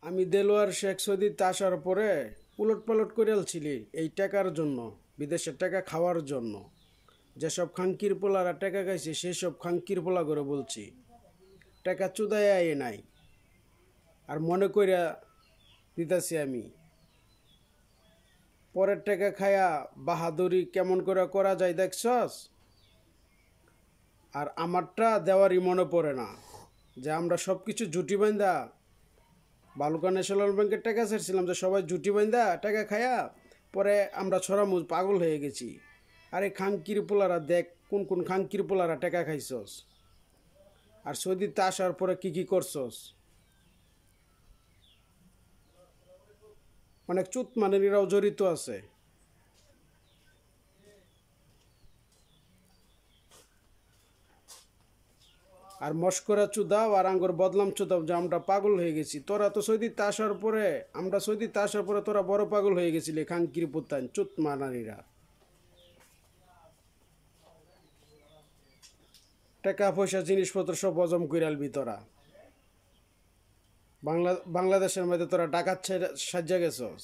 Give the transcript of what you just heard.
আমি দেলোয়ার শেখ সৌদিতে আসার পরে উলটপালট করে আলছিলি এই টাকার জন্য, বিদেশের টাকা খাওয়ার জন্য। যেসব খাঙ্কির পোলারা টাকা খাইছে সেই সব খাঙ্কির পোলা করে বলছি, টাকা চুদায় আয় নাই আর মনে কইরা দিতেছি আমি। পরের টাকা খায়া বাহাদুরি কেমন করে করা যায় দেখছস। আর আমারটা দেওয়ারই মনে পড়ে না যে আমরা সব কিছু জুটি বান্ধা বালুকা ন্যাশনাল ব্যাংকের টাকা ছাড়ছিলাম, যে সবাই জুটি বান্ধা টাকা খায়া পরে আমরা ছড়ামুজ পাগল হয়ে গেছি। আরে খাঙ্কির পোলারা দেখ, কোন কোন খাঙ্কির পোলারা টাকা খাইছস আর সৌদিতে আসার পরে কি কি করছস। অনেক চুত মানেরাও জড়িত আছে। আর মস্করা চুদাও আর আঙ্গুর বদলাম চুদাও যে আমরা পাগল হয়ে গেছি। তোরা তো সৌদিতে আসার পরে, আমরা সৌদিতে আসার পরে তোরা বড় পাগল হয়ে গেছিলি খাঙ্কির পুত্তান চুত মানারিরা। টাকা পয়সা জিনিসপত্র সব হজম করে আলবি তোরা। বাংলাদেশের মধ্যে তোরা ডাকাত সাজ্জা গেছস।